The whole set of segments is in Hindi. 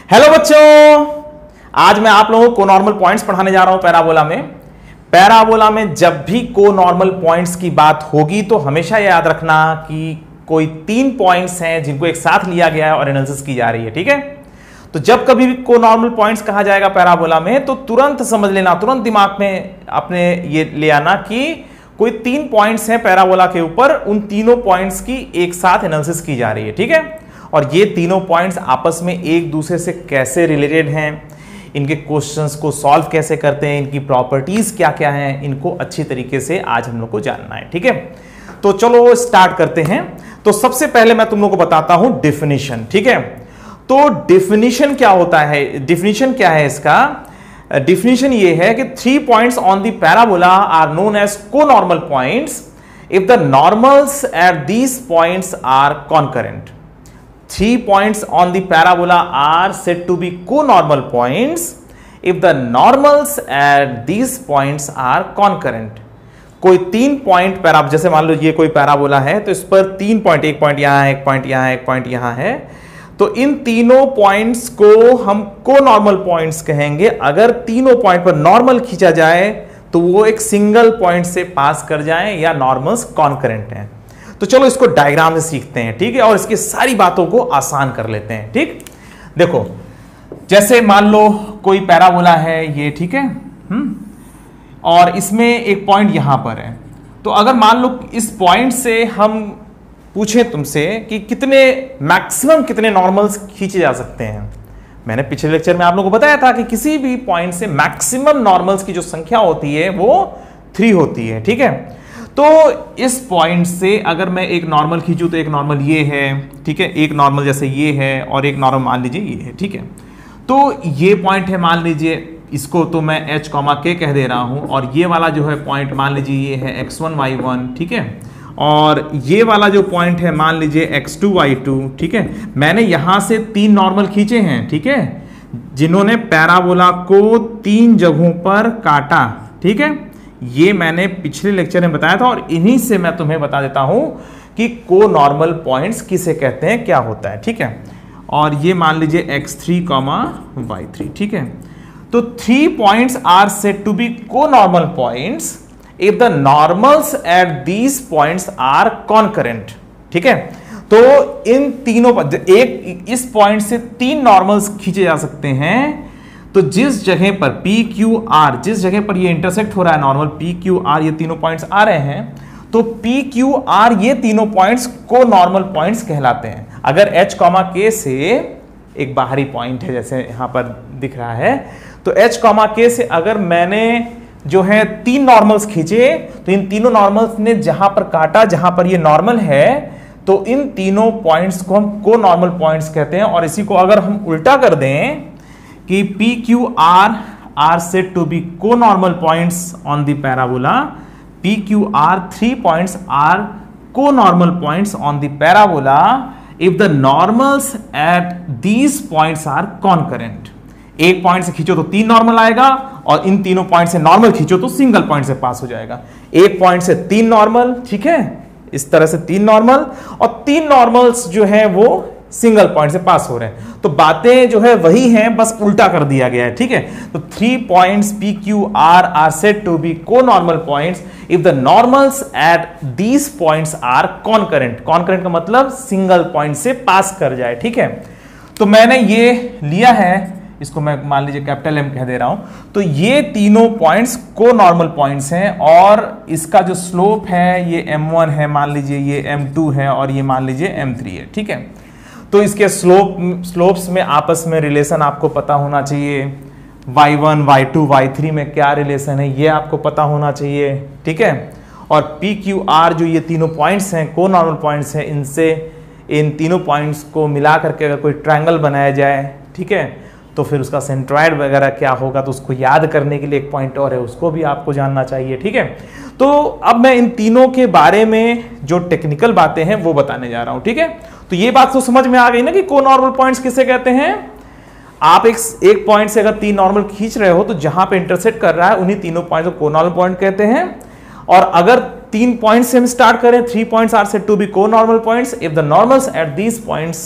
हेलो बच्चों, आज मैं आप लोगों को नॉर्मल पॉइंट्स पढ़ाने जा रहा हूं पैराबोला में। पैराबोला में जब भी को नॉर्मल पॉइंट्स की बात होगी तो हमेशा याद रखना कि कोई 3 पॉइंट्स हैं जिनको एक साथ लिया गया है और एनालिसिस की जा रही है। ठीक है, तो जब कभी भी को नॉर्मल पॉइंट्स कहा जाएगा पैराबोला में तो तुरंत समझ लेना, तुरंत दिमाग में अपने ये ले आना कि कोई 3 पॉइंट्स हैं पैराबोला के ऊपर, उन तीनों पॉइंट्स की एक साथ एनालिसिस की जा रही है। ठीक है, और ये तीनों पॉइंट्स आपस में एक दूसरे से कैसे रिलेटेड हैं, इनके क्वेश्चंस को सॉल्व कैसे करते हैं, इनकी प्रॉपर्टीज क्या क्या हैं, इनको अच्छी तरीके से आज हम लोग को जानना है। ठीक है, तो चलो स्टार्ट करते हैं। तो सबसे पहले मैं तुम लोग को बताता हूं डेफिनेशन। ठीक है, तो डेफिनेशन क्या होता है, डेफिनेशन क्या है इसका? डेफिनेशन ये है कि 3 points on the parabola are known as conormal points if the normals at these points are concurrent. 3 points on the parabola are said to be co-normal points if the normals at these points are concurrent। कोई 3 पॉइंट पैराबोला, जैसे मान लो ये कोई पैराबोला है तो इस पर 3 पॉइंट, एक पॉइंट यहां है, एक पॉइंट यहां है, एक पॉइंट यहां है, तो इन तीनों पॉइंट्स को हम को-नॉर्मल पॉइंट्स कहेंगे अगर तीनों पॉइंट पर नॉर्मल खींचा जाए तो वो एक सिंगल पॉइंट से पास कर जाए या नॉर्मल्स कॉन्करेंट हैं। तो चलो इसको डायग्राम से सीखते हैं। ठीक है, और इसकी सारी बातों को आसान कर लेते हैं। ठीक, देखो जैसे मान लो कोई पैराबोला है ये, ठीक है, और इसमें एक पॉइंट यहां पर है। तो अगर मान लो इस पॉइंट से हम पूछें तुमसे कि कितने मैक्सिमम कितने नॉर्मल्स खींचे जा सकते हैं, मैंने पिछले लेक्चर में आप लोगों को बताया था कि किसी भी पॉइंट से मैक्सिमम नॉर्मल्स की जो संख्या होती है वो 3 होती है। ठीक है, तो इस पॉइंट से अगर मैं एक नॉर्मल खींचूं तो एक नॉर्मल ये है, ठीक है, एक नॉर्मल जैसे ये है और एक नॉर्मल मान लीजिए ये है। ठीक है, तो ये पॉइंट है, मान लीजिए इसको तो मैं h, k कह दे रहा हूं, और ये वाला जो है पॉइंट मान लीजिए ये है x1 y1। ठीक है, और ये वाला जो पॉइंट है मान लीजिए x2 y2। ठीक है, मैंने यहां से 3 नॉर्मल खींचे हैं। ठीक है, जिन्होंने पैराबोला को 3 जगहों पर काटा। ठीक है, ये मैंने पिछले लेक्चर में बताया था और इन्हीं से मैं तुम्हें बता देता हूं कि को नॉर्मल पॉइंट्स किसे कहते हैं, क्या होता है। ठीक है, और ये मान लीजिए x3, y3। ठीक है, तो 3 points are said to be को normal points if the normals at these points are concurrent. ठीक है, तो इन तीनों पर एक इस पॉइंट से 3 नॉर्मल्स खींचे जा सकते हैं। तो जिस जगह पर P Q R, जिस जगह पर ये इंटरसेक्ट हो रहा है नॉर्मल P Q R, ये तीनों पॉइंट्स आ रहे हैं, तो P Q R ये तीनों पॉइंट्स को नॉर्मल पॉइंट्स कहलाते हैं। अगर H, K से एक बाहरी पॉइंट है जैसे यहां पर दिख रहा है, तो H, K से अगर मैंने जो है 3 नॉर्मल्स खींचे तो इन तीनों नॉर्मल्स ने जहां पर काटा, जहां पर ये नॉर्मल है, तो इन तीनों पॉइंट्स को हम को नॉर्मल पॉइंट्स कहते हैं। और इसी को अगर हम उल्टा कर दें कि P Q R are said to be co-normal points on the parabola, P Q R 3 points are co-normal points on the parabola if the normals at these points are concurrent। एक पॉइंट से खींचो तो 3 नॉर्मल आएगा और इन तीनों पॉइंट से नॉर्मल खींचो तो सिंगल पॉइंट से पास हो जाएगा। एक पॉइंट से 3 नॉर्मल, ठीक है, इस तरह से 3 नॉर्मल, और 3 नॉर्मल्स जो है वो सिंगल पॉइंट से पास हो रहे हैं। तो बातें जो है वही हैं, बस उल्टा कर दिया गया है। ठीक है, तो 3 points P Q R are said to be co-normal points if the normals at these points are concurrent। concurrent का मतलब सिंगल पॉइंट से पास कर जाए। ठीक है, तो मैंने ये लिया है, इसको मैं मान लीजिए कैपिटल M कह दे रहा हूं। तो ये तीनों पॉइंट्स को नॉर्मल पॉइंट्स हैं और इसका जो स्लोप है ये M1 है, मान लीजिए ये M2 है और ये मान लीजिए M3 है। ठीक है, तो इसके स्लोप्स में आपस में रिलेशन आपको पता होना चाहिए। y1, y2, y3 में क्या रिलेशन है ये आपको पता होना चाहिए। ठीक है, और P Q R जो ये तीनों पॉइंट्स हैं, को नॉर्मल पॉइंट्स हैं, इनसे इन तीनों पॉइंट्स को मिला करके अगर कोई ट्रायंगल बनाया जाए, ठीक है, तो फिर उसका सेंट्रॉइड वगैरह क्या होगा, तो उसको याद करने के लिए एक पॉइंट और है, उसको भी आपको जानना चाहिए। ठीक है, तो अब मैं इन तीनों के बारे में जो टेक्निकल बातें हैं वो बताने जा रहा हूं। ठीक है, तो ये बात तो समझ में आ गई ना कि को नॉर्मल पॉइंट्स किसे कहते हैं। आप एक पॉइंट से अगर 3 नॉर्मल खींच रहे हो तो जहां पे इंटरसेक्ट कर रहा है उन्हीं तीनों पॉइंट को नॉर्मल पॉइंट कहते हैं। और अगर 3 पॉइंट से हम स्टार्ट करें, 3 points are said to be को normal points if the normals at these points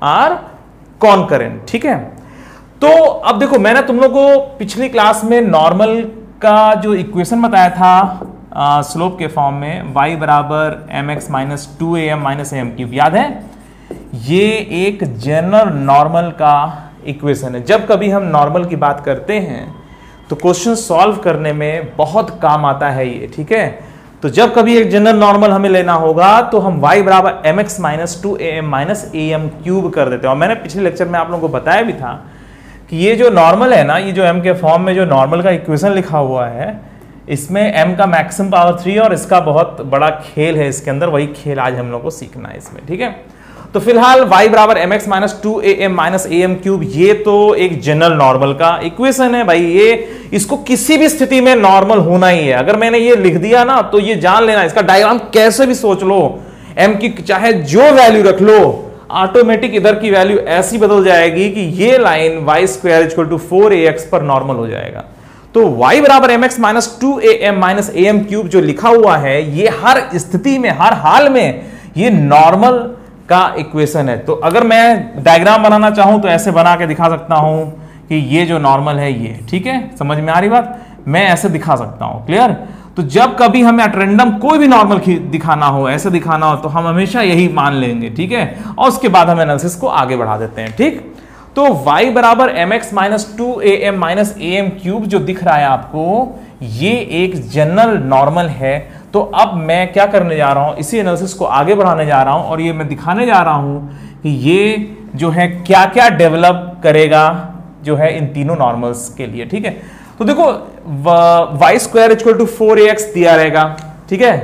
are concurrent. ठीक है, तो अब देखो, मैंने तुम लोग को पिछली क्लास में नॉर्मल का जो इक्वेशन बताया था स्लोप के फॉर्म में, y बराबर mx minus 2am minus am cube, याद है? ये एक जनरल नॉर्मल का इक्वेशन है। जब कभी हम नॉर्मल की बात करते हैं तो क्वेश्चन सॉल्व करने में बहुत काम आता है ये, ठीक है? तो जब कभी एक जनरल नॉर्मल हमें लेना होगा तो हम y बराबर mx minus 2am minus am cube कर देते हैं। और मैंने पिछले लेक्चर में आप लोगों को बताया भी था कि ये जो नॉर्मल है ना, ये जो m के फॉर्म में जो नॉर्मल का इक्वेशन लिखा हुआ है, इसमें m का मैक्सिमम पावर 3 और इसका बहुत बड़ा खेल है इसके अंदर, वही खेल आज हम लोग को सीखना है इसमें, ठीक है? तो फिलहाल y बराबर mx minus 2am minus am cube, ये तो एक जनरल नॉर्मल का इक्वेशन है भाई। ये इसको किसी भी स्थिति में नॉर्मल होना ही है। अगर मैंने ये लिख दिया ना तो ये जान लेना, इसका डायग्राम कैसे भी सोच लो, m की चाहे जो वैल्यू रख लो, ऑटोमेटिक इधर की वैल्यू ऐसी बदल जाएगी कि ये line y square equal to 4ax पर नॉर्मल हो जाएगा। तो y बराबर mx minus 2am minus am cube जो लिखा हुआ है, ये हर स्थिति में, हर हाल में ये नॉर्मल का इक्वेशन है। तो अगर मैं डायग्राम बनाना चाहूं तो ऐसे बना के दिखा सकता हूं कि ये जो नॉर्मल है ये, ठीक है? समझ में आ रही बात? मैं ऐसे दिखा सकता हूं, क्लियर? तो जब कभी हमें एट रैंडम कोई भी नॉर्मल दिखाना हो, ऐसे दिखाना हो, तो हम हमेशा यही मान लेंगे, ठीक है? और उसके बाद हम एनालिसिस को आगे बढ़ा देते हैं, ठीक? तो y बराबर mx minus 2am minus am cube जो दिख रहा है आपको, ये एक जनरल नॉर्मल है। तो अब मैं क्या करने जा रहा हूं, इसी एनालिसिस को आगे बढ़ाने जा रहा हूं और ये मैं दिखाने जा रहा हूं कि ये जो है क्या क्या डेवलप करेगा जो है इन तीनों नॉर्मल्स के लिए, ठीक है? तो देखो, y square equal to 4ax दिया रहेगा, ठीक है?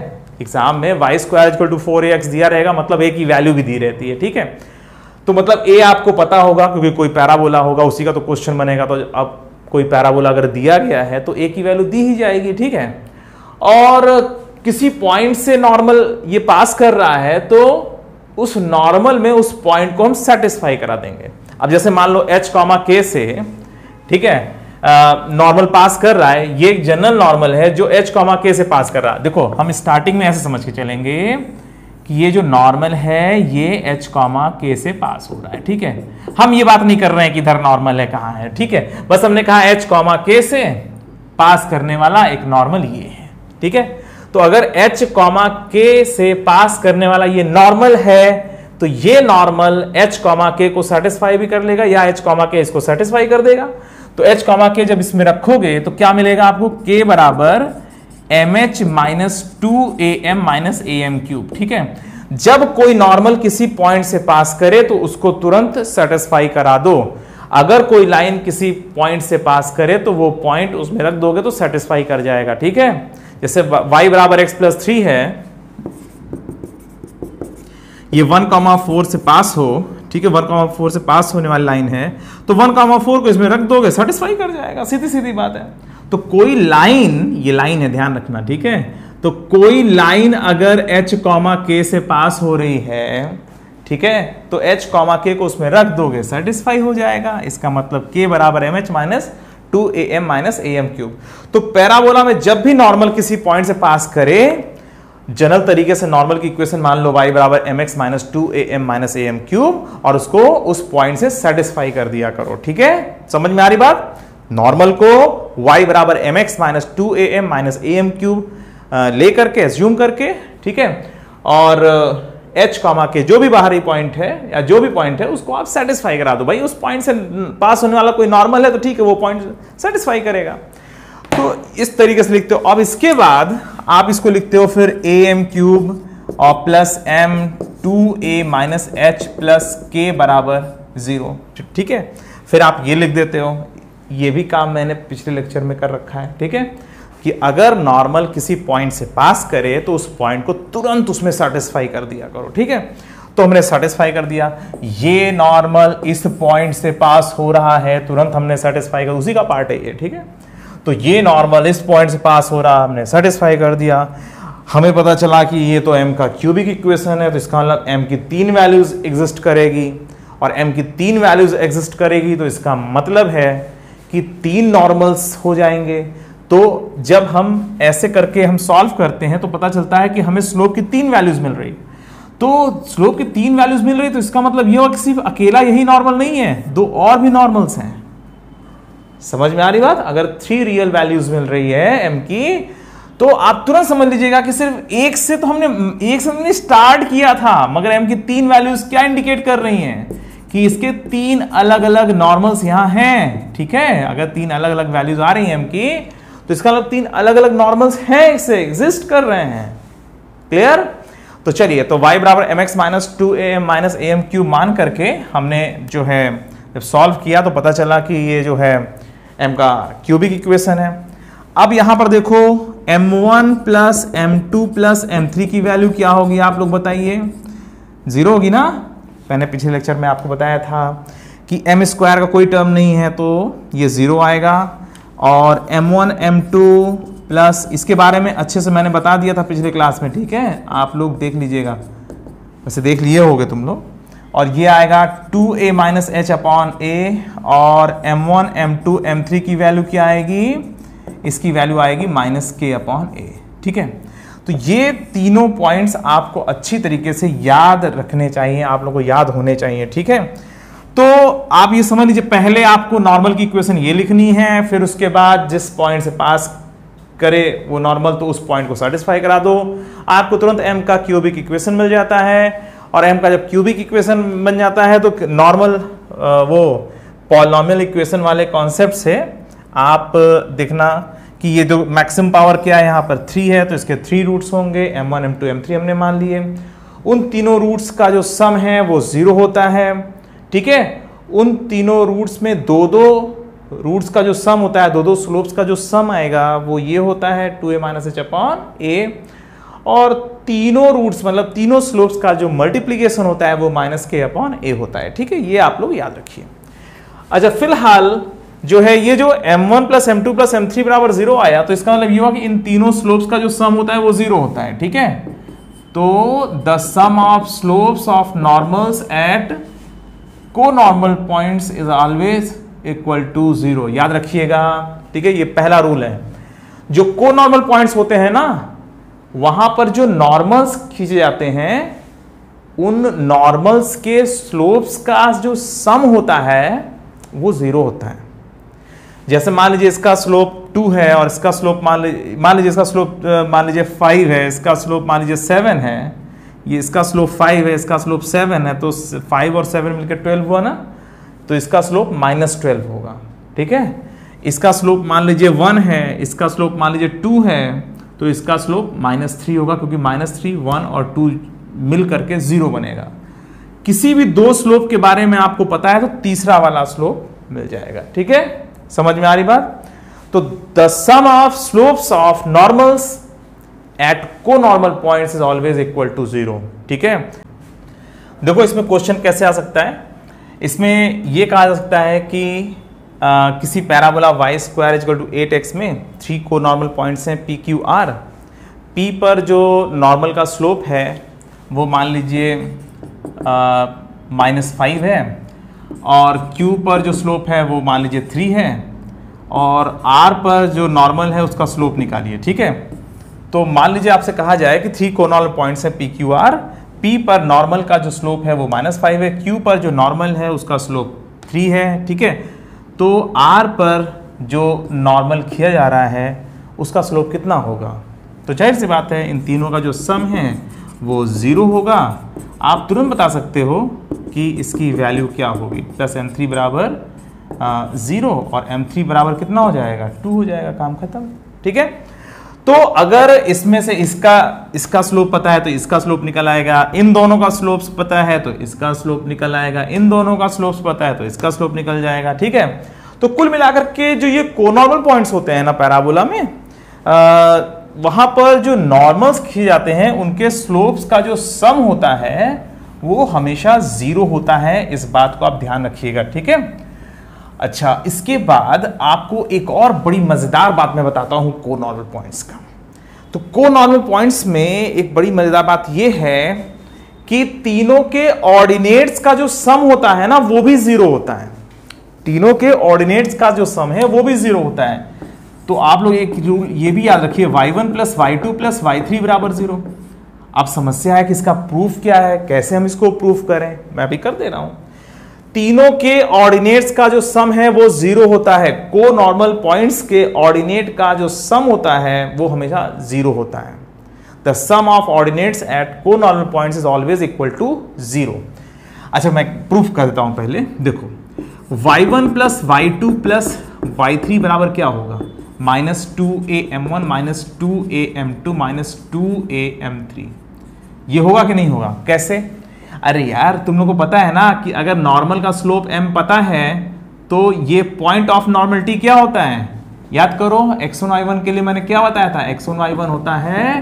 एग्जाम में y square equal to 4ax दिया रहेगा, मतलब a की वैल्यू भी दी रहती है, ठीक है? तो मतलब a आपको पता होगा क्योंकि कोई पैराबोला होगा, उसी का तो क्वेश्चन बनेगा। तो अब कोई पैराबोला अगर दिया गया है तो a की वैल्यू दी ही जाएगी, ठीक है? और किसी पॉइंट से नॉर्मल ये पास कर रहा है तो उस नॉर्मल में उस पॉइंट को हम सेटिस्फाई करा देंगे। अब जैसे मान लो h, k से, ठीक है, नॉर्मल पास कर रहा है, ये एक जनरल नॉर्मल है जो h, k से पास कर रहा है। देखो, हम स्टार्टिंग में ऐसे समझ के चलेंगे कि ये जो नॉर्मल है ये h, k से पास हो रहा है, ठीक है? हम ये बात नहीं कर रहे हैं कि इधर नॉर्मल है कहां है, ठीक है? बस हमने कहा h, k से पास करने वाला एक नॉर्मल ये है, ठीक है? तो अगर h, k से पास करने वाला ये नॉर्मल है तो ये नॉर्मल h, k को सेटिस्फाई भी कर लेगा या h, k इसको सेटिस्फाई कर देगा। तो h, k जब इसमें रखोगे तो क्या मिलेगा आपको? k बराबर mh minus 2am minus am cube, ठीक है? जब कोई नॉर्मल किसी पॉइंट से पास करे तो उसको तुरंत सेटिस्फाई करा दो। अगर कोई लाइन किसी पॉइंट से पास करे तो वो पॉइंट उसमें रख दोगे तो सेटिस्फाई कर जाएगा, ठीक है? जैसे y बराबर x प्लस 3 है, ये 1,4 से पास हो, ठीक है? 1,4 से पास होने वाली लाइन है तो 1,4 को इसमें रख दोगे, सेटिस्फाई कर जाएगा, सीधी सीधी बात है। तो कोई लाइन, ये लाइन है, ध्यान रखना, ठीक है? तो कोई लाइन अगर h, k से पास हो रही है, ठीक है, तो h, k को उसमें रख दोगे, सेटिस्फाई हो जाएगा। इसका मतलब k बराबर mh minus 2am minus am cube. तो पैराबोला में जब भी नॉर्मल किसी पॉइंट से पास करे, जनरल तरीके से नॉर्मल की इक्वेशन मान लो y बराबर mx minus 2am minus am cube, और उसको उस पॉइंट से सेटिस्फाई कर दिया करो, ठीक है? समझ में आ रही बात? नॉर्मल को y बराबर mx minus 2am minus am cube लेकर के, एज्यूम करके, ठीक है, और h, k जो भी बाहरी पॉइंट है या जो भी पॉइंट है उसको आप सेटिस्फाई करा दो। भाई उस पॉइंट से पास होने वाला कोई नॉर्मल है तो ठीक है, वो पॉइंट सेटिस्फाई करेगा। तो इस तरीके से लिखते हो। अब इसके बाद आप इसको लिखते हो फिर am क्यूब और plus m 2a minus h plus k बराबर 0, ठीक है? फिर आप ये लिख देते हो। ये भी काम मैंने पिछले लेक्चर में कर रखा है, ठीक है, कि अगर नॉर्मल किसी पॉइंट से पास करे तो उस पॉइंट को तुरंत उसमें सेटिस्फाई कर दिया करो, ठीक है? तो हमने सेटिस्फाई कर दिया। ये नॉर्मल इस पॉइंट से पास हो रहा है, तुरंत हमने सेटिस्फाई कर, उसी का पार्ट है ये, ठीक है? तो ये नॉर्मल इस पॉइंट से पास हो रहा, हमने सेटिस्फाई कर दिया। हमें पता चला कि ये तो m का क्यूबिक इक्वेशन है, तो इसका मतलब m की 3 वैल्यूज एग्जिस्ट करेगी, और m की 3 वैल्यूज एग्जिस्ट करेगी तो इसका मतलब है कि 3 नॉर्मल्स हो जाएंगे। तो जब हम ऐसे करके हम सॉल्व करते हैं तो पता चलता है कि हमें स्लोप की 3 वैल्यूज मिल रही। तो स्लोप की 3 वैल्यूज मिल रही तो इसका मतलब ये हुआ कि सिर्फ अकेला यही नॉर्मल नहीं है, 2 और भी नॉर्मल्स हैं, समझ में आ रही बात? अगर 3 रियल वैल्यूज मिल रही है m की, तो आप तुरंत समझ लीजिएगा कि सिर्फ एक से तो हमने स्टार्ट किया था, मगर m की 3 वैल्यूज क्या इंडिकेट कर रही हैं कि इसके 3 अलग अलग नॉर्मल्स यहां हैं। ठीक है, अगर 3 अलग अलग वैल्यूज आ रही हैं m की, तो इसका मतलब 3 अलग अलग नॉर्मल्स हैं, इससे एग्जिस्ट कर रहे हैं। क्लियर? तो चलिए, तो y बराबर mx minus 2am minus am cube मान करके हमने जो है जब सॉल्व किया तो पता चला कि ये जो है m का क्यूबिक इक्वेशन है। अब यहां पर देखो m1 plus m2 plus m3 की वैल्यू क्या होगी, आप लोग बताइए? 0 होगी ना? मैंने पिछले लेक्चर में आपको बताया था कि m स्क्वायर का कोई टर्म नहीं है तो ये 0 आएगा, और m1 m2 प्लस इसके बारे में अच्छे से मैंने बता दिया था पिछले क्लास में। ठीक है, आप लोग देख लीजिएगा, वैसे देख लिए होगे तुम लोग। और ये आएगा 2a माइनस एच अपॉन ए, और m1 m2 m3 की वैल्यू क्या आएगी? इसकी वैल्यू आएगी माइनस के अपॉन ए। ठीक है, तो ये तीनों पॉइंट्स आपको अच्छी तरीके से याद रखने चाहिए, आप लोगों को याद होने चाहिए। ठीक है, तो आप ये समझ लीजिए, पहले आपको नॉर्मल की इक्वेशन ये लिखनी है, फिर उसके बाद जिस पॉइंट से पास करे वो नॉर्मल, तो उस पॉइंट को सेटिस्फाई करा दो, आपको तुरंत m का क्यूबिक इक्वेशन मिल जाता है। और m का जब क्यूबिक इक्वेशन बन जाता है तो नॉर्मल वो पॉलिनोमियल इक्वेशन वाले कॉन्सेप्ट से आप देखना कि ये जो मैक्सिमम पावर क्या है, यहाँ पर 3 है तो इसके 3 रूट्स होंगे, m1 m2 m3 हमने मान लिए। उन तीनों रूट्स का जो सम है वो 0 होता है। ठीक है, उन तीनों रूट्स में दो रूट्स का जो सम होता है, दो स्लोप्स का जो सम आएगा वो ये होता है 2a माइनस एच अपॉन ए, और तीनों रूट्स मतलब तीनों स्लोप्स का जो मल्टीप्लीकेशन होता है वो माइनस के अपॉन ए होता है। ठीक है, ये आप लोग याद रखिए। अच्छा, फिलहाल जो है ये जो m1 plus m2 plus m3 बराबर 0 आया, तो इसका मतलब ये हुआ कि इन तीनों स्लोप्स का जो सम होता है वो 0 होता है। ठीक है, तो the sum of slopes of normals at को normal points is always equal to 0, याद रखिएगा। ठीक है, ये पहला रूल है। जो को नॉर्मल पॉइंट्स होते हैं ना, वहां पर जो नॉर्मल्स खींचे जाते हैं, उन नॉर्मल्स के स्लोप्स का जो सम होता है वो 0 होता है। जैसे मान लीजिए इसका स्लोप 2 है और इसका स्लोप मान लीजिए इसका स्लोप मान लीजिए 5 है, इसका स्लोप मान लीजिए 7 है, ये इसका स्लोप 5 है, इसका स्लोप 7 है, तो 5 और 7 मिलकर 12 हुआ ना, तो इसका स्लोप -12 होगा। ठीक है, इसका स्लोप मान लीजिए 1 है, इसका स्लोप मान लीजिए 2 है, तो इसका स्लोप -3 होगा, क्योंकि -3 1 और 2 मिल करके 0 बनेगा। किसी भी दो स्लोप के बारे में आपको पता है तो तीसरा वाला स्लोप मिल जाएगा। ठीक है, समझ में आ रही बात? तो the sum of slopes of normals at को normal points is always equal to 0। ठीक है, देखो इसमें क्वेश्चन कैसे आ सकता है। इसमें यह कहा जा सकता है कि किसी parabola y square equal to 8x में 3 को नॉर्मल पॉइंट्स हैं p q r। p पर जो नॉर्मल का स्लोप है वो मान लीजिए -5 है, और q पर जो स्लोप है वो मान लीजिए 3 है, और r पर जो नॉर्मल है उसका स्लोप निकालिए। ठीक है, तो मान लीजिए आपसे कहा जाए कि 3 कोनॉर्मल पॉइंट्स हैं p q r, p पर नॉर्मल का जो स्लोप है वो -5 है, q पर जो नॉर्मल है उसका स्लोप 3 है। ठीक है, तो r पर जो नॉर्मल किया जा रहा है उसका स्लोप कितना होगा? तो जाहिर सी बात है इन तीनों का जो सम है वो 0 होगा। आप तुरंत बता सकते हो कि इसकी वैल्यू क्या होगी, प्लस m3 बराबर 0 और m3 बराबर कितना हो जाएगा? 2 हो जाएगा, काम खत्म। ठीक है, तो अगर इसमें से इसका स्लोप पता है तो इसका स्लोप निकल आएगा, इन दोनों का स्लोप पता है तो इसका स्लोप निकल आएगा, इन दोनों का स्लोप पता है तो इसका स्लोप निकल जाएगा। ठीक है, तो कुल मिलाकर के जो ये कोनॉर्मल पॉइंट्स होते हैं ना पैराबोला में, वहां पर जो नॉर्मल्स खींचे जाते हैं उनके स्लोप्स का जो सम होता है वो हमेशा 0 होता है। इस बात को आप ध्यान रखिएगा। ठीक है, अच्छा, इसके बाद आपको एक और बड़ी मजेदार बात मैं बताता हूं कोनॉर्मल पॉइंट्स का। तो कोनॉर्मल पॉइंट्स में एक बड़ी मजेदार बात यह है कि तीनों के ऑर्डिनेट्स का जो सम होता है ना वो भी 0 होता है। तीनों के ऑर्डिनेट्स का जो सम है वो भी 0 होता है। तो आप लोग एक रूल ये भी याद रखिए, y1 plus y2 plus y3 बराबर 0। अब समस्या है कि इसका प्रूफ क्या है, कैसे हम इसको प्रूफ करें, मैं भी कर दे रहा हूं। तीनों के ऑर्डिनेट्स का जो सम है वो 0 होता है। को नॉर्मल पॉइंट्स के ऑर्डिनेट का जो सम होता है वो हमेशा 0 होता है। The sum of ordinates at को normal points is always equal to 0। अच्छा, मैं प्रूफ कर देता हूं पहले। देखो, y1 plus y2 plus y3 बराबर क्या होगा? -2am1 -2am2 -2am3। ये होगा कि नहीं होगा? कैसे? अरे यार, तुम लोग को पता है ना कि अगर नॉर्मल का स्लोप m पता है तो ये पॉइंट ऑफ नॉर्मलिटी क्या होता है? याद करो, x1 y1 के लिए मैंने क्या बताया था? x1 y1 होता है,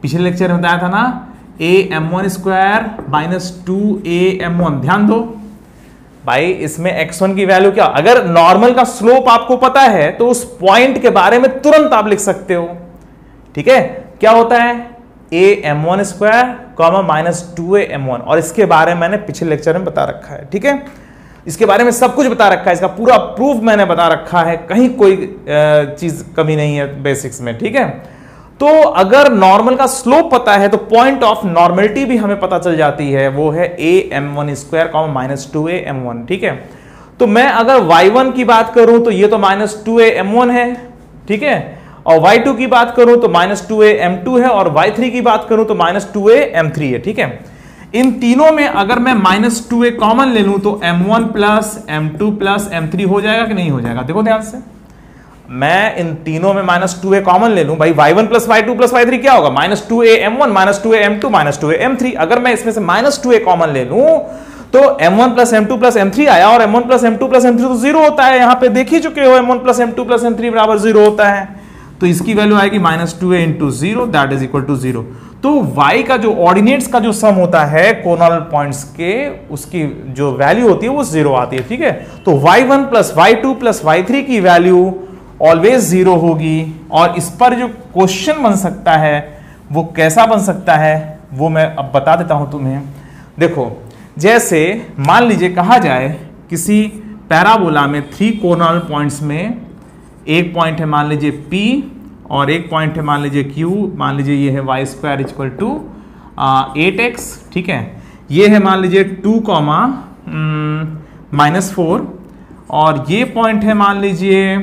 पिछले लेक्चर में बताया था ना, am1 स्क्वायर माइनस 2am1। ध्यान दो भाई, इसमें x1 की वैल्यू क्या? अगर नॉर्मल का स्लोप आपको पता है तो उस पॉइंट के बारे में तुरंत आप लिख सकते हो। ठीक है, क्या होता है? am1 square comma minus 2am1, और इसके बारे में मैंने पिछले लेक्चर में बता रखा है। ठीक है, इसके बारे में सब कुछ बता रखा है, इसका पूरा प्रूफ मैंने बता रखा है, कहीं कोई चीज कमी नहीं है बेसिक्स में। ठीक है, तो अगर नॉर्मल का स्लोप पता है तो पॉइंट ऑफ नॉर्मलिटी भी हमें पता चल जाती है, वो है am1 square comma minus 2am1। ठीक है, तो मैं अगर y1 की बात करूं तो ये तो माइनस 2am1 है। ठीक है, और y2 की बात करूं तो माइनस 2am2 है, और y3 की बात करूं तो माइनस 2am3 है। ठीक है, इन तीनों में अगर मैं माइनस 2a कॉमन ले लूं तो m1 plus m2 plus m3 हो जाएगा कि नहीं हो जाएगा? देखो ध्यान से, मैं इन तीनों में माइनस 2a कॉमन ले लूं, भाई y1 plus y2 plus y3 क्या होगा? Minus 2am1 minus 2am2 minus 2am3। अगर मैं इसमें से माइनस 2a कॉमन ले लूं तो m1 plus m2 plus m3 आया, और m1 plus m2 plus m3 तो 0 होता है। यहां पे देख ही चुके हो, m1 plus m2 plus m3 बराबर 0 होता है, तो इसकी वैल्यू आएगी minus 2a into 0, that is equal to 0। तो y का जो ऑर्डिनेट्स का जो सम होता है कोनॉर्मल पॉइंट्स के, उसकी जो वैल्यू होती है वो 0 आती है। ठीक है, तो y1 plus y2 plus y3 की वैल्यू ऑलवेज 0 होगी। और इस पर जो क्वेश्चन बन सकता है वो कैसा बन सकता है वो मैं अब बता देता हूं तुम्हें। देखो, जैसे मान लीजिए कहा जाए किसी पैराबोला में 3 कोनॉर्मल पॉइंट्स में, एक पॉइंट है मान लीजिए P और एक पॉइंट है मान लीजिए Q, मान लीजिए ये है y square equal to 8x। ठीक है, ये है मान लीजिए 2 कॉमा -4, और ये पॉइंट है मान लीजिए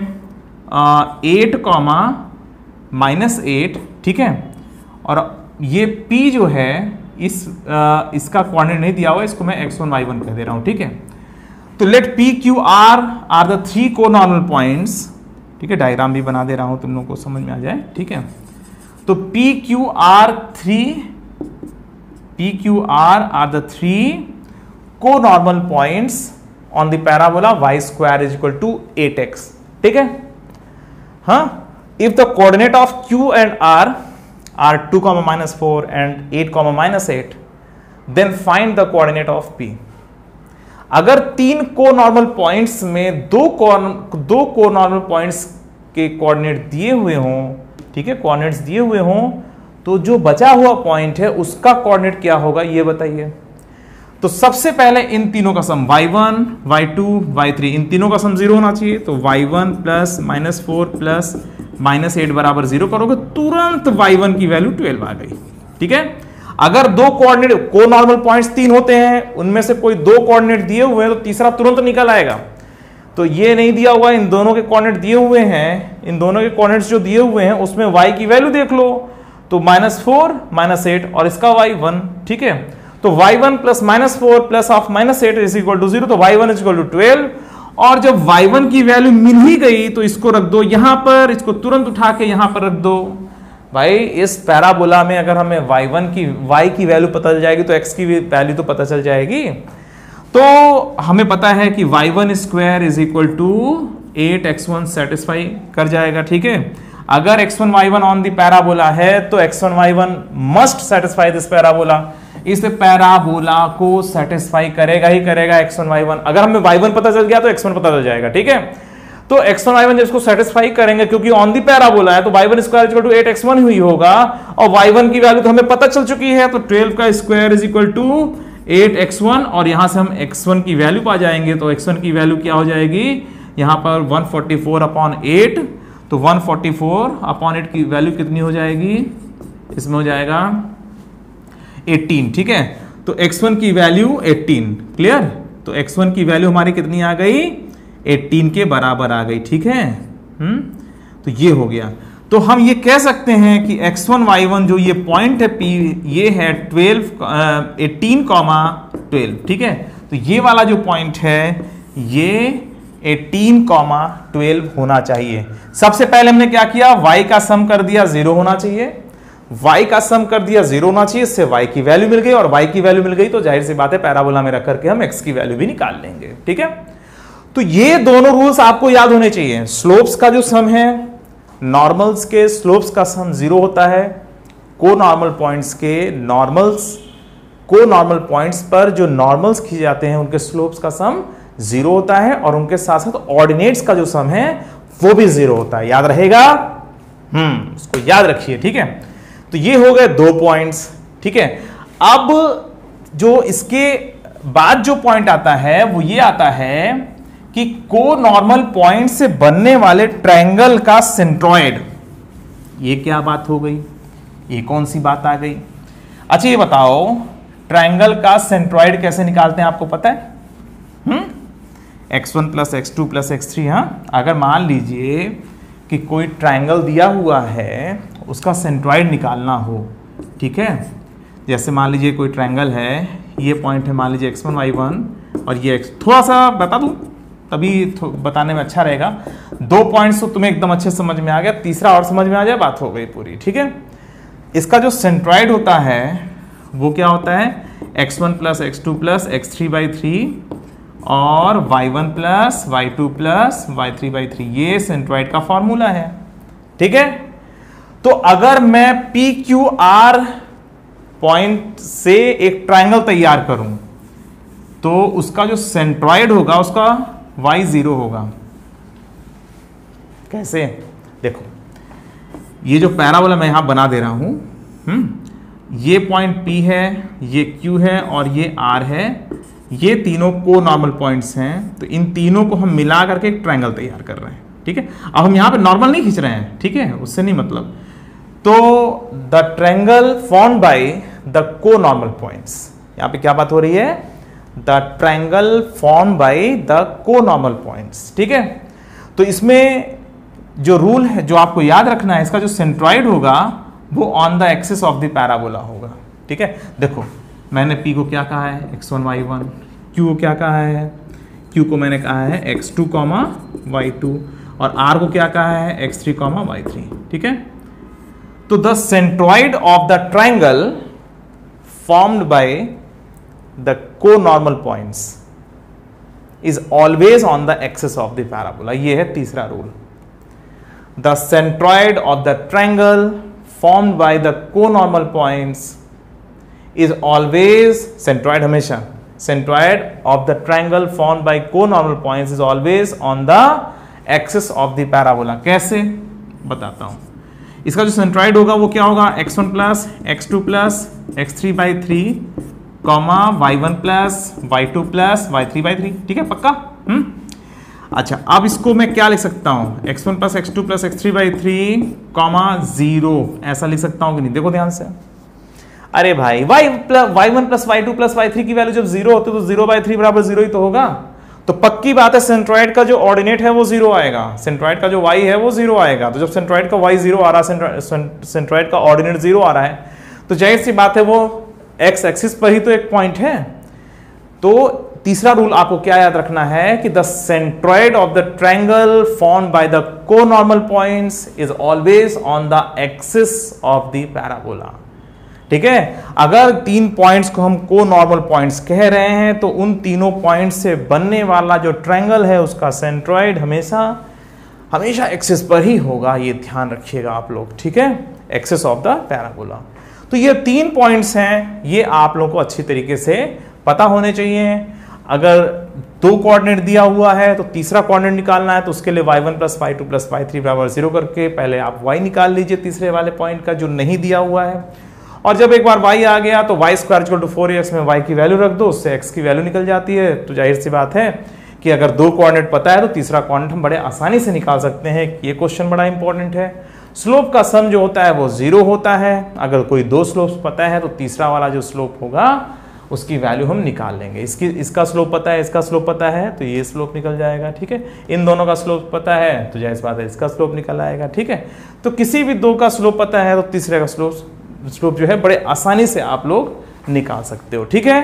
8 कॉमा -8। ठीक है, और ये P जो है इसका कोऑर्डिनेट नहीं दिया हुआ, इसको मैं x1 y1 कह दे रहा हूं। ठीक है, तो let P Q R are the 3 conormal points. ठीक है, डायग्राम भी बना दे रहा हूं तुम लोगों को समझ में आ जाए। ठीक है, तो P Q R are the 3 conormal points on the parabola y square is equal to 8x। ठीक है, हाँ, if the coordinate of Q and R are 2, -4 and 8, -8, then find the coordinate of P। अगर 3 कोनॉर्मल पॉइंट्स में दो कोनॉर्मल पॉइंट्स के कोऑर्डिनेट दिए हुए हों, ठीक है, कोऑर्डिनेट्स दिए हुए हों, तो जो बचा हुआ पॉइंट है उसका कोऑर्डिनेट क्या होगा ये बताइए। तो सबसे पहले इन तीनों का सम y1, y2, y3, इन तीनों का सम 0 होना चाहिए। तो y1 प्लस -4 प्लस -8 बराबर 0 करोगे, तुरंत y1 की वैल्यू 12 आ गई। ठीक है, अगर दो कोऑर्डिनेट कोनॉर्मल पॉइंट्स 3 होते हैं, उनमें से कोई 2 कोऑर्डिनेट दिए हुए हैं तो तीसरा तुरंत निकल आएगा। तो ये नहीं दिया हुआ, इन दोनों के कोऑर्डिनेट दिए हुए हैं, इन दोनों के कोऑर्डिनेट्स जो दिए हुए हैं उसमें y की वैल्यू देख लो, तो -4 -8 और इसका y1। ठीक है, तो y1 plus -4 plus of -8 is equal to 0, तो y1 इज इक्वल टू 12। और जब y1 की वैल्यू मिल ही गई तो इसको रख दो यहां पर, इसको तुरंत उठा के यहां पर रख दो। भाई इस पैराबोला में अगर हमें y की वैल्यू पता चल जाएगी तो x की वैल्यू तो पता चल जाएगी। तो हमें पता है कि y1 square is equal to 8x1 satisfy कर जाएगा। ठीक है, अगर x1 y1 on the parabola है तो x1 y1 must satisfy this parabola. इस पैराबोला को सेटिस्फाई करेगा ही करेगा x1 y1। अगर हमें y1 पता चल गया तो x1 पता चल जाएगा। ठीक है, तो x1 y1 जब इसको सेटिस्फाई करेंगे, क्योंकि ऑन दी पैराबोला है, तो y1 square equal to 8x1 हुई होगा, और y1 की वैल्यू तो हमें पता चल चुकी है, तो 12 का square is equal to 8x1, और यहां से हम x1 की वैल्यू पा जाएंगे। तो x1 की वैल्यू क्या हो जाएगी यहां पर 144/8, तो 144/8 की वैल्यू कितनी हो जाएगी, इसमें हो जाएगा 18। ठीक है, तो x1 की वैल्यू 18, क्लियर। तो x1 की वैल्यू हमारी कितनी आ गई, 18 के बराबर आ गई। ठीक है, तो ये हो गया। तो हम ये कह सकते हैं कि x1 y1 जो ये पॉइंट है P, ये है 18,12। ठीक है, तो ये वाला जो पॉइंट है ये 18,12 होना चाहिए। सबसे पहले हमने क्या किया, y का सम कर दिया, 0 होना चाहिए। y का सम कर दिया, 0 होना चाहिए, इससे y की वैल्यू मिल गई, और y की वैल्यू मिल गई तो जाहिर सी बात है पैराबोला में रख करके हम x की वैल्यू भी निकाल लेंगे। ठीक है, तो ये दोनों रूल्स आपको याद होने चाहिए। स्लोप्स का जो सम है, नॉर्मल्स के स्लोप्स का सम 0 होता है, को नॉर्मल पॉइंट्स के को नॉर्मल पॉइंट्स पर जो नॉर्मल्स खींचे जाते हैं उनके स्लोप्स का सम 0 होता है, और उनके साथ साथ ऑर्डिनेट्स का जो सम है वो भी 0 होता है। याद रहेगा, उसको याद रखिए। ठीक है, तो ये हो गए 2 पॉइंट्स। ठीक है, अब जो इसके बाद जो पॉइंट आता है वो ये आता है कि को नॉर्मल पॉइंट से बनने वाले ट्रायंगल का सेंट्रॉइड। ये क्या बात हो गई, ये कौन सी बात आ गई? अच्छा ये बताओ, ट्रायंगल का सेंट्रॉइड कैसे निकालते हैं, आपको पता है? x1 plus x2 plus x3। हाँ, अगर मान लीजिए कि कोई ट्रायंगल दिया हुआ है, उसका सेंट्रॉइड निकालना हो। ठीक है, जैसे मान लीजिए कोई ट्रायंगल है, ये पॉइंट है मान लीजिए x1 y1, और ये थोड़ा सा बता दूं तभी बताने में अच्छा रहेगा। 2 पॉइंट्स तो तुम्हें एकदम अच्छे समझ में आ गया, तीसरा और समझ में आ जाए, बात हो गई पूरी। ठीक है, इसका जो सेंट्रॉइड होता है वो क्या होता है, x1 plus x2 plus x3/3 और y1 plus y2 plus y3/3, ये सेंट्रॉइड का फॉर्मूला है। ठीक है, तो अगर मैं PQR पॉइंट से एक ट्रायंगल तैयार करूं तो उसका जो सेंट्रॉइड होगा उसका y0 होगा। कैसे? देखो, ये जो पैराबोला मैं यहां बना दे रहा हूं, ये पॉइंट P है, ये Q है और ये R है, ये तीनों को नॉर्मल पॉइंट्स हैं। तो इन तीनों को हम मिला करके एक ट्रायंगल तैयार कर रहे हैं। ठीक है, अब हम यहां पे नॉर्मल नहीं खींच रहे हैं, ठीक है, उससे नहीं मतलब। तो the triangle formed by the co normal points, यहां पे क्या बात हो रही है, the triangle formed by the co normal points. ठीक है, तो इसमें जो रूल है जो आपको याद रखना है, इसका जो सेंट्रॉइड होगा वो on the axis of the parabola होगा। ठीक है, देखो मैंने P को क्या कहा है, x1 y1, Q को क्या कहा है, Q को मैंने कहा है x2, y2, और R को क्या कहा है, x3, y3। ठीक है, तो the centroid of the triangle formed by the co normal points is always on the axis of the parabola. ये है तीसरा rule. The centroid of the triangle formed by the co-normal points is always, centroid हमेशा, centroid of the triangle formed by co-normal points is always on the axis of the parabola। कैसे बताता हूं, इसका जो सेंट्रॉइड होगा वो क्या होगा, x1 plus x2 plus x3/3 y1 plus y2 plus y3/3। ठीक है, पक्का? अच्छा, अब इसको मैं क्या लिख सकता हूं, x1 plus x2 plus x3/3 0, ऐसा लिख सकता हूं कि नहीं? देखो ध्यान से। अरे भाई, y1 plus y2 plus y3 की वैल्यू जब 0 होती है तो 0/3 बराबर 0 ही तो होगा। तो पक्की बात है सेंट्रॉइड का जो ऑर्डिनेट है वो 0 आएगा, सेंट्रॉइड का जो y है वो 0 आएगा। तो जब सेंट्रॉइड का y 0 आ रहा है, सेंट्रॉइड का ऑर्डिनेट 0 आ रहा है, तो जाहिर सी बात है वो x एक्सिस पर ही तो एक पॉइंट है। तो तीसरा रूल आपको क्या याद रखना है कि the centroid of the triangle formed by the co normal points is always on the axis of the parabola. ठीक है, अगर 3 पॉइंट्स को हम को नॉर्मल पॉइंट्स कह रहे हैं तो उन तीनों पॉइंट्स से बनने वाला जो ट्रायंगल है उसका सेंट्रॉइड हमेशा एक्सिस पर ही होगा। ये ध्यान रखिएगा आप लोग। ठीक है, एक्सिस ऑफ द पैराबोला। तो ये 3 पॉइंट्स हैं, ये आप लोगों को अच्छी तरीके से पता होने चाहिए। अगर 2 कोऑर्डिनेट दिया हुआ है तो तीसरा कोऑर्डिनेट निकालना है, तो उसके लिए y1 plus y2 plus y3 बराबर 0 करके पहले आप y निकाल लीजिए तीसरे वाले पॉइंट का जो नहीं दिया हुआ है। और जब एक बार y आ गया तो y square equal to 4ax में y की वैल्यू रख दो, उससे x की वैल्यू निकल जाती है। तो जाहिर सी बात है कि अगर 2 कोऑर्डिनेट पता है तो तीसरा कोऑर्डिनेट हम बड़े आसानी से निकाल सकते हैं। ये क्वेश्चन बड़ा इंपॉर्टेंट है। स्लोप का सम जो होता है वो 0 होता है। अगर कोई 2 स्लोप्स पता है तो तीसरा वाला जो स्लोप होगा उसकी वैल्यू हम निकाल लेंगे। इसका स्लोप पता है, इसका स्लोप पता है, तो ये स्लोप निकल जाएगा। ठीक है, इन दोनों का स्लोप पता है तो जाहिर बात है इसका स्लोप निकल आएगा। ठीक है, तो किसी भी दो का स्लोप पता है तो तीसरे का स्लोप जो है बड़े आसानी से आप लोग निकाल सकते हो। ठीक है,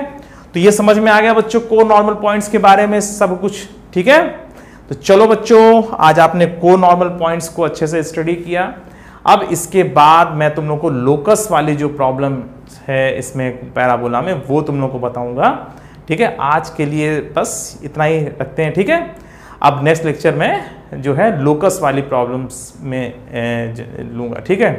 तो ये समझ में आ गया बच्चों को नॉर्मल पॉइंट्स के बारे में सब कुछ। ठीक है, तो चलो बच्चों, आज आपने को नॉर्मल पॉइंट्स को अच्छे से स्टडी किया। अब इसके बाद मैं तुम लोग को लोकस वाली जो प्रॉब्लम है इसमें पैराबोला में वो तुम लोग को बताऊंगा। ठीक है, आज के लिए बस इतना ही रखते हैं। ठीक है, अब नेक्स्ट लेक्चर में जो है लोकस वाली प्रॉब्लम्स में लूंगा। ठीक है,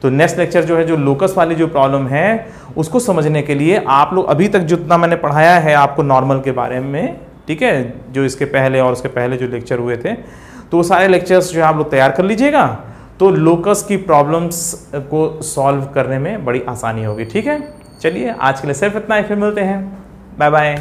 तो नेक्स्ट लेक्चर जो है जो लोकस वाली जो प्रॉब्लम है उसको समझने के लिए आप लोग अभी तक जितना मैंने पढ़ाया है आपको नॉर्मल के बारे में, ठीक है, जो इसके पहले और उसके पहले जो लेक्चर हुए थे, तो वो सारे लेक्चर्स जो आप लोग तैयार कर लीजिएगा, तो लोकस की प्रॉब्लम्स को सॉल्व करने में बड़ी आसानी होगी। ठीक है, चलिए आज के लिए सिर्फ इतना ही, फिर मिलते हैं, बाय बाय।